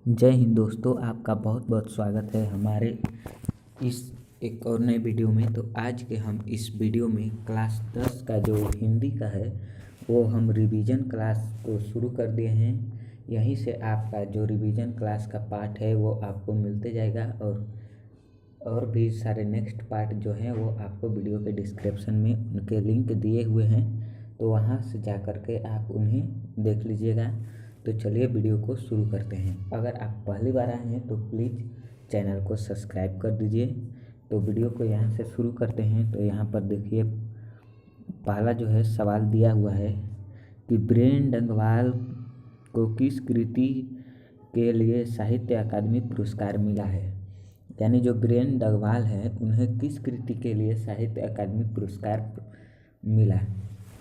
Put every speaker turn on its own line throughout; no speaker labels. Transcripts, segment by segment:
जय हिंद दोस्तों, आपका बहुत बहुत स्वागत है हमारे इस एक और नए वीडियो में। तो आज के हम इस वीडियो में क्लास 10 का जो हिंदी का है वो हम रिवीजन क्लास को शुरू कर दिए हैं। यहीं से आपका जो रिवीजन क्लास का पार्ट है वो आपको मिलते जाएगा और भी सारे नेक्स्ट पार्ट जो हैं वो आपको वीडियो के डिस्क्रिप्शन में उनके लिंक दिए हुए हैं, तो वहाँ से जा कर के आप उन्हें देख लीजिएगा। तो चलिए वीडियो को शुरू करते हैं। अगर आप पहली बार आए हैं तो प्लीज़ चैनल को सब्सक्राइब कर दीजिए। तो वीडियो को यहाँ से शुरू करते हैं। तो यहाँ पर देखिए, पहला जो है सवाल दिया हुआ है कि ब्रेन डंगवाल को किस कृति के लिए साहित्य अकादमी पुरस्कार मिला है। यानी जो ब्रेन डगवाल है उन्हें किस कृति के लिए साहित्य अकादमी पुरस्कार मिला।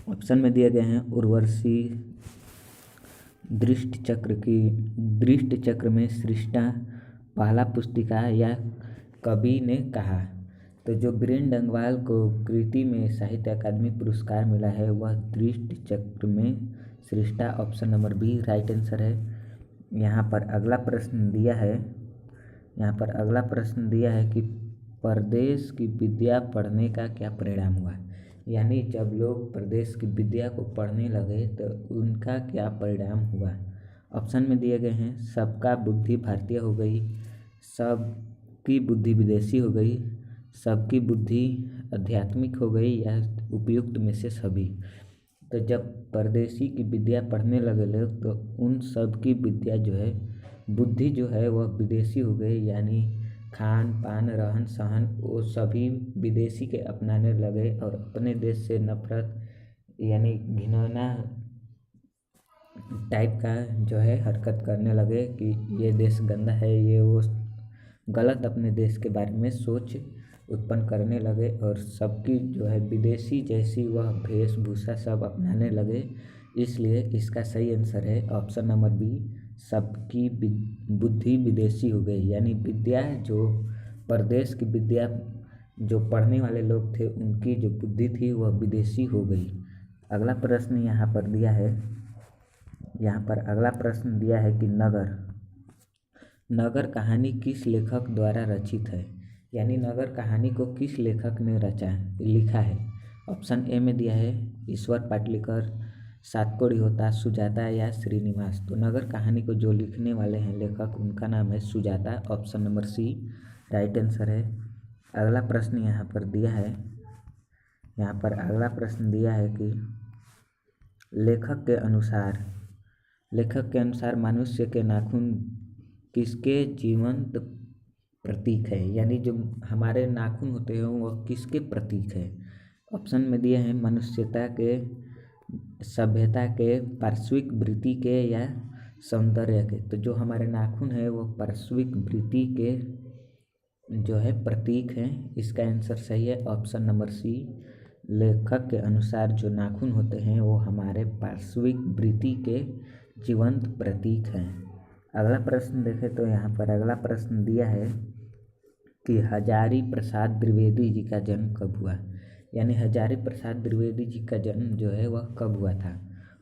ऑप्शन में दिए गए हैं उर्वशी दृष्ट चक्र में सृष्टा, पहला पुस्तिका या कवि ने कहा। तो जो ब्रेन डंगवाल को कृति में साहित्य अकादमी पुरस्कार मिला है वह दृष्ट चक्र में सृष्टा, option number B right answer है। यहाँ पर अगला प्रश्न दिया है कि परदेश की विद्या पढ़ने का क्या परिणाम हुआ। यानी जब लोग प्रदेश की विद्या को पढ़ने लगे तो उनका क्या परिणाम हुआ। ऑप्शन में दिए गए हैं सबका बुद्धि भारतीय हो गई, सबकी बुद्धि विदेशी हो गई, सबकी बुद्धि आध्यात्मिक हो गई या उपयुक्त में से सभी। तो जब परदेशी की विद्या पढ़ने लगे लोग तो उन सब की विद्या जो है बुद्धि जो है वह विदेशी हो गई, यानी खान पान रहन सहन वो सभी विदेशी के अपनाने लगे और अपने देश से नफरत यानी घिनौना टाइप का जो है हरकत करने लगे कि ये देश गंदा है, ये वो गलत अपने देश के बारे में सोच उत्पन्न करने लगे और सबकी जो है विदेशी जैसी वह वेशभूषा सब अपनाने लगे। इसलिए इसका सही आंसर है ऑप्शन नंबर बी, सबकी बुद्धि विदेशी हो गई। यानी विद्या जो परदेश की विद्या जो पढ़ने वाले लोग थे उनकी जो बुद्धि थी वह विदेशी हो गई। अगला प्रश्न अगला प्रश्न दिया है कि नगर कहानी किस लेखक द्वारा रचित है। यानी नगर कहानी को किस लेखक ने लिखा है। ऑप्शन ए में दिया है ईश्वर पाटलिकर, सातकोड़ी होता, सुजाता या श्रीनिवास। तो नगर कहानी को जो लिखने वाले हैं लेखक उनका नाम है Sujata, option number C right answer है। अगला प्रश्न यहाँ पर दिया है कि लेखक के अनुसार मनुष्य के नाखून किसके जीवंत प्रतीक है। यानी जो हमारे नाखून होते हैं वह किसके प्रतीक है। ऑप्शन में दिए हैं मनुष्यता के, सभ्यता के, पार्श्विक वृत्ति के या सौंदर्य के। तो जो हमारे नाखून है वो पार्श्विक वृत्ति के जो है प्रतीक हैं। इसका आंसर सही है ऑप्शन नंबर सी। लेखक के अनुसार जो नाखून होते हैं वो हमारे पार्श्विक वृत्ति के जीवंत प्रतीक हैं। अगला प्रश्न देखें तो यहाँ पर अगला प्रश्न दिया है कि हजारी प्रसाद द्विवेदी जी का जन्म कब हुआ। यानी हजारी प्रसाद द्विवेदी जी का जन्म जो है वह कब हुआ था।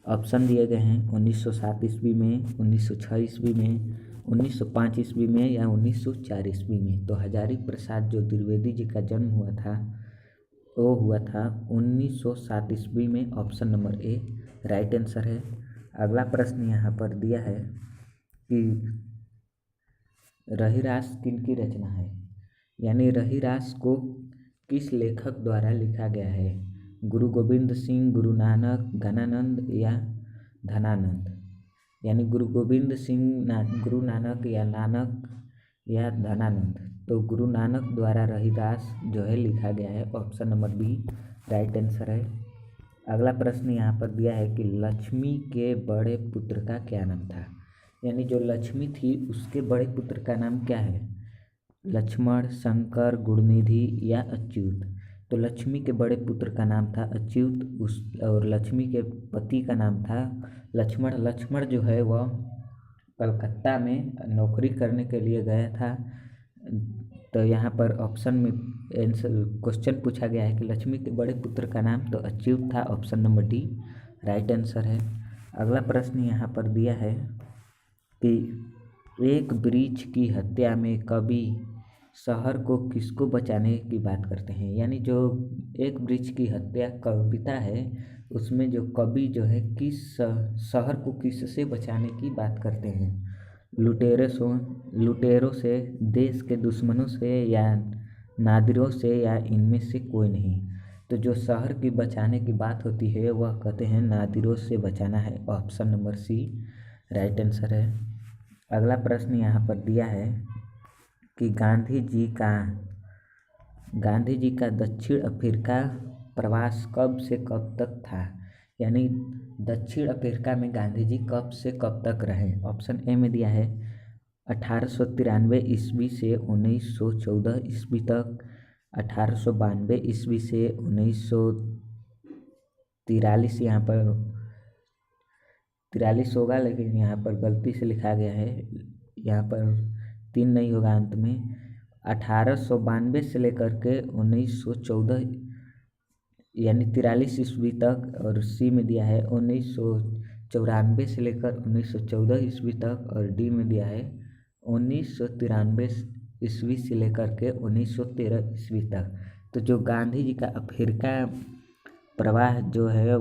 ऑप्शन दिए गए हैं 1907 ईस्वी में, 1906 ईस्वी में, 1905 ईस्वी में या 1904 ईस्वी में। तो हजारी प्रसाद जो द्विवेदी जी का जन्म हुआ था वो हुआ था 1907 ईस्वी में, option number A right answer है। अगला प्रश्न यहाँ पर दिया है कि रहीरास किनकी रचना है। यानी रहीरास को किस लेखक द्वारा लिखा गया है। गुरु गोविंद सिंह, गुरु नानक, घनानंद या धनानंद। यानी गुरु गोविंद सिंह, गुरु नानक या धनानंद। तो गुरु नानक द्वारा रहीदास जो है लिखा गया है, option number B right answer है। अगला प्रश्न यहाँ पर दिया है कि लक्ष्मी के बड़े पुत्र का क्या नाम था। यानी जो लक्ष्मी थी उसके बड़े पुत्र का नाम क्या है। लक्ष्मण, शंकर, गुणनिधि या अच्युत। तो लक्ष्मी के बड़े पुत्र का नाम था अच्युत और लक्ष्मी के पति का नाम था लक्ष्मण। लक्ष्मण जो है वह कलकत्ता में नौकरी करने के लिए गया था। तो यहाँ पर ऑप्शन में क्वेश्चन पूछा गया है कि लक्ष्मी के बड़े पुत्र का नाम तो अच्युत था, option number D right answer है। अगला प्रश्न यहाँ पर दिया है कि एक वृक्ष की हत्या में कवि शहर को किसको बचाने की बात करते हैं। यानी जो एक वृक्ष की हत्या कविता है उसमें जो कवि जो है किस शहर को किससे बचाने की बात करते हैं। लुटेरों से, देश के दुश्मनों से, या नादिरों से, या इनमें से कोई नहीं। तो जो शहर की बचाने की बात होती है वह कहते हैं नादिरों से बचाना है। Option number C right answer है। अगला प्रश्न यहाँ पर दिया है कि गांधी जी का दक्षिण अफ्रीका प्रवास कब से कब तक था। यानी दक्षिण अफ्रीका में गांधी जी कब से कब तक रहे। ऑप्शन ए में दिया है 1893 ईस्वी से 1914 ईस्वी तक, 1892 ईस्वी से 1943, यहाँ पर 43 होगा लेकिन यहाँ पर गलती से लिखा गया है, यहाँ पर 3 नहीं होगा अंत में। 1892 से लेकर के 1914 यानी 43 ईस्वी तक, और सी में दिया है 1994 से लेकर 1914 ईस्वी तक, और डी में दिया है 1993 ईस्वी से लेकर के 1913 ईस्वी तक। तो जो गांधी जी का अफ्रीका प्रवाह जो है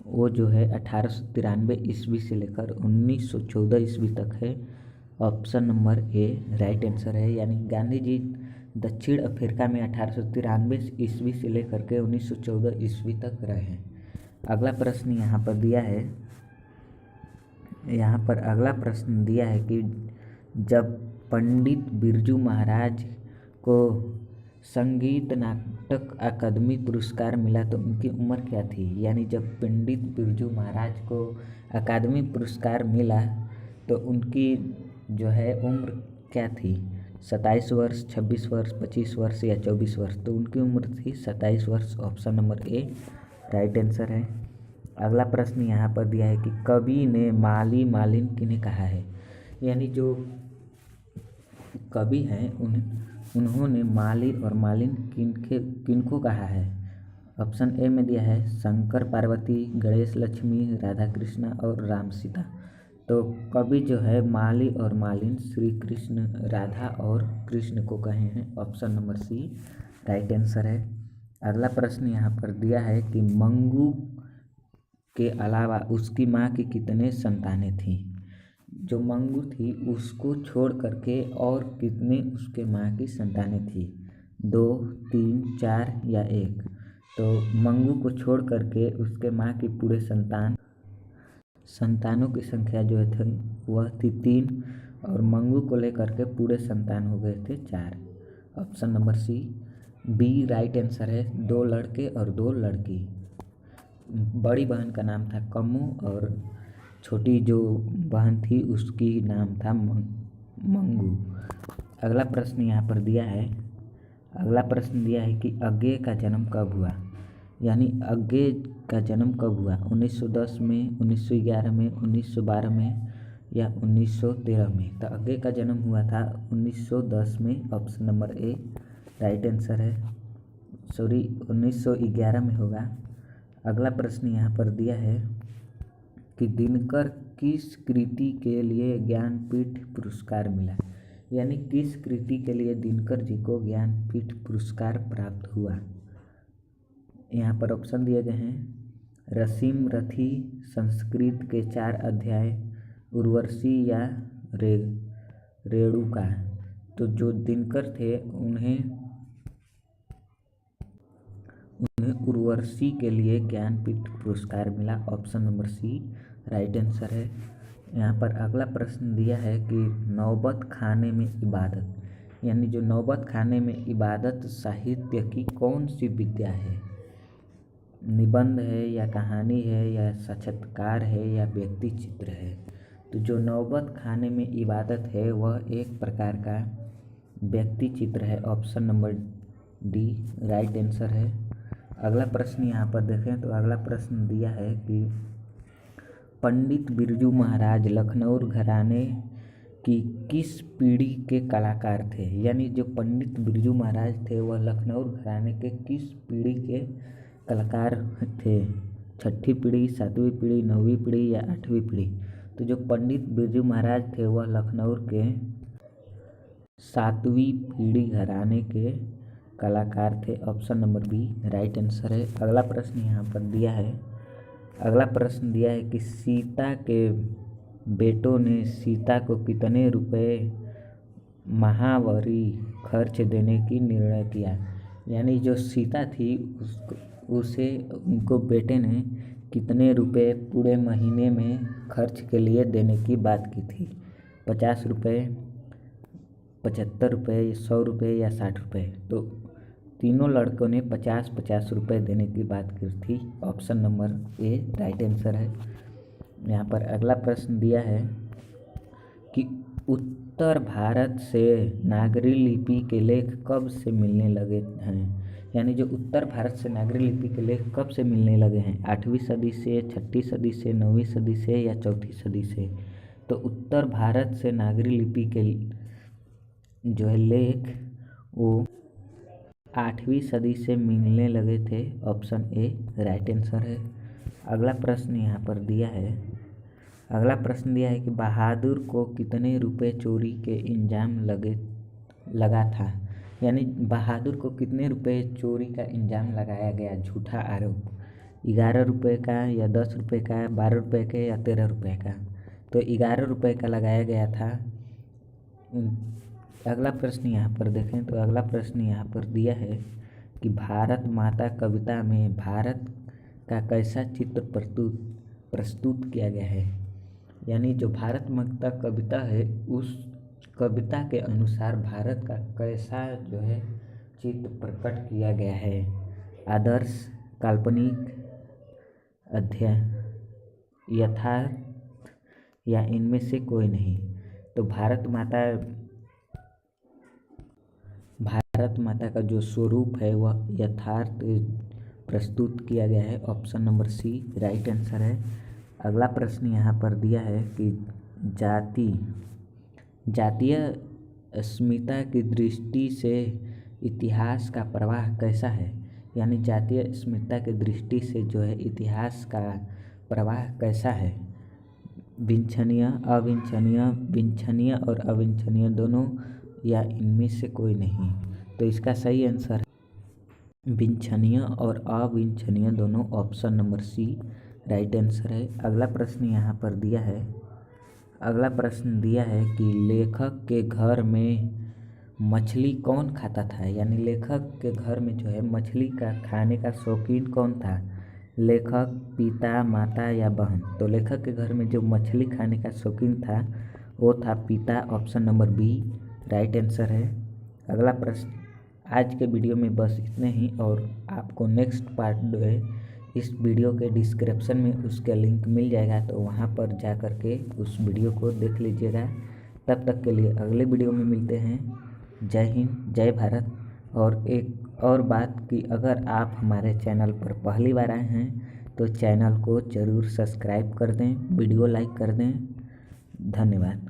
वो जो है 1893 ईस्वी से लेकर 1914 ईस्वी तक है। Option number A right answer है। यानी गांधी जी दक्षिण अफ्रीका में 1893 ईस्वी से लेकर के 1914 ईस्वी तक रहे हैं। अगला प्रश्न यहाँ पर दिया है, कि जब पंडित बिरजू महाराज को संगीत नाटक अकादमी पुरस्कार मिला तो उनकी उम्र क्या थी। यानी जब पंडित बिरजू महाराज को अकादमी पुरस्कार मिला तो उनकी जो है उम्र क्या थी। 27 वर्ष, 26 वर्ष, 25 वर्ष या 24 वर्ष। तो उनकी उम्र थी 27 वर्ष। Option number A right answer है। अगला प्रश्न यहाँ पर दिया है कि कवि ने माली मालिन किन्हें कहा है। यानी जो कवि हैं उन्होंने माली और मालिन किनको कहा है। ऑप्शन ए में दिया है शंकर पार्वती, गणेश लक्ष्मी, राधा कृष्णा और राम सीता। तो कवि जो है माली और मालिन श्री कृष्ण, राधा और कृष्ण को कहे हैं। Option number C right answer है। अगला प्रश्न यहाँ पर दिया है कि मंगू के अलावा उसकी माँ की कितने संतानें थीं। जो मंगू थी उसको छोड़ करके और कितने उसके माँ की संतानें थी। 2, 3, 4 या 1। तो मंगू को छोड़ करके उसके माँ की पूरे संतानों की संख्या जो थी वह थी 3, और मंगू को लेकर के पूरे संतान हो गए थे 4। Option number C B right answer है। 2 लड़के और 2 लड़की। बड़ी बहन का नाम था कम्मू और छोटी जो बहन थी उसकी नाम था मंगू। अगला प्रश्न यहाँ पर दिया है, कि अज्ञे का जन्म कब हुआ। यानी अज्ञे का जन्म कब हुआ। 1910 में, 1911 में, 1912 में या 1913 में। तो अज्ञे का जन्म हुआ था 1910 में। Option number A right answer है। 1911 में होगा। अगला प्रश्न यहाँ पर दिया है कि दिनकर किस कृति के लिए ज्ञानपीठ पुरस्कार मिला। यानी किस कृति के लिए दिनकर जी को ज्ञानपीठ पुरस्कार प्राप्त हुआ। यहाँ पर ऑप्शन दिए गए हैं रसीम रथी, संस्कृत के 4 अध्याय, उर्वशी या रेणुका। तो जो दिनकर थे उन्हें उर्वशी के लिए ज्ञानपीठ पुरस्कार मिला। Option number C right answer है। यहाँ पर अगला प्रश्न दिया है कि नौबत खाने में इबादत, यानी जो नौबत खाने में इबादत साहित्य की कौन सी विद्या है। निबंध है या कहानी है या साक्षात्कार है या व्यक्ति चित्र है। तो जो नौबत खाने में इबादत है वह एक प्रकार का व्यक्ति चित्र है। Option number D right answer है। अगला प्रश्न यहाँ पर देखें तो अगला प्रश्न दिया है कि पंडित बिरजू महाराज लखनऊ घराने की किस पीढ़ी के कलाकार थे। यानी जो पंडित बिरजू महाराज थे वह लखनऊ घराने के किस पीढ़ी के कलाकार थे। 6ठी पीढ़ी, 7वीं पीढ़ी, 9वीं पीढ़ी या 8वीं पीढ़ी। तो जो पंडित बिरजू महाराज थे वह लखनऊ के 7वीं पीढ़ी घराने के कलाकार थे। Option number B right answer है। अगला प्रश्न यहाँ पर दिया है। अगला प्रश्न दिया है कि सीता के बेटों ने सीता को कितने रुपए माहवारी खर्च देने की निर्णय किया। यानी जो सीता थी उसे उनको बेटे ने कितने रुपए पूरे महीने में खर्च के लिए देने की बात की थी। 50 रुपये, 75 रुपये, 100 रुपये या 60 रुपये। तो तीनों लड़कों ने 50-50 रुपये देने की बात की थी। Option number A right answer है। यहाँ पर अगला प्रश्न दिया है कि उत्तर भारत से नागरी लिपि के लेख कब से मिलने लगे हैं। यानी जो उत्तर भारत से नागरी लिपि के लेख कब से मिलने लगे हैं। 8वीं सदी से, 6ठी सदी से, 9वीं सदी से या 4थी सदी से। तो उत्तर भारत से नागरी लिपि के जो है लेख वो 8वीं सदी से मिलने लगे थे। ऑप्शन ए राइट आंसर है। अगला प्रश्न यहाँ पर दिया है। अगला प्रश्न दिया है कि बहादुर को कितने रुपए चोरी के इल्जाम लगा था। यानी बहादुर को कितने रुपए चोरी का इल्जाम लगाया गया, झूठा आरोप। 11 रुपये का या 10 रुपये का, 12 रुपये का या 13 रुपये का। तो 11 रुपये का लगाया गया था। अगला प्रश्न यहाँ पर देखें तो अगला प्रश्न यहाँ पर दिया है कि भारत माता कविता में भारत का कैसा चित्र प्रस्तुत किया गया है। यानी जो भारत माता कविता है उस कविता के अनुसार भारत का कैसा जो है चित्र प्रकट किया गया है। आदर्श, काल्पनिक, अध्यय, यथार्थ या इनमें से कोई नहीं। तो भारत माता का जो स्वरूप है वह यथार्थ प्रस्तुत किया गया है। Option number C right answer है। अगला प्रश्न यहाँ पर दिया है कि जातीय अस्मिता की दृष्टि से इतिहास का प्रवाह कैसा है। यानी जातीय अस्मिता की दृष्टि से जो है इतिहास का प्रवाह कैसा है। विंछनीय, अविंछनीय, विंछनीय और अविंछनीय दोनों या इनमें से कोई नहीं। तो इसका सही आंसर है विंछनीय और अविंछनीय दोनों। Option number C right answer है। अगला प्रश्न यहाँ पर दिया है। अगला प्रश्न दिया है कि लेखक के घर में मछली कौन खाता था। यानी लेखक के घर में जो है मछली का खाने का शौकीन कौन था। लेखक, पिता, माता या बहन। तो लेखक के घर में जो मछली खाने का शौकीन था वो था पिता। Option number B right answer है। अगला प्रश्न आज के वीडियो में बस इतने ही। और आपको नेक्स्ट पार्ट जो है इस वीडियो के डिस्क्रिप्शन में उसका लिंक मिल जाएगा, तो वहाँ पर जा कर के उस वीडियो को देख लीजिएगा। तब तक के लिए अगले वीडियो में मिलते हैं। जय हिंद, जय भारत। और एक और बात कि अगर आप हमारे चैनल पर पहली बार आए हैं तो चैनल को ज़रूर सब्सक्राइब कर दें, वीडियो लाइक कर दें। धन्यवाद।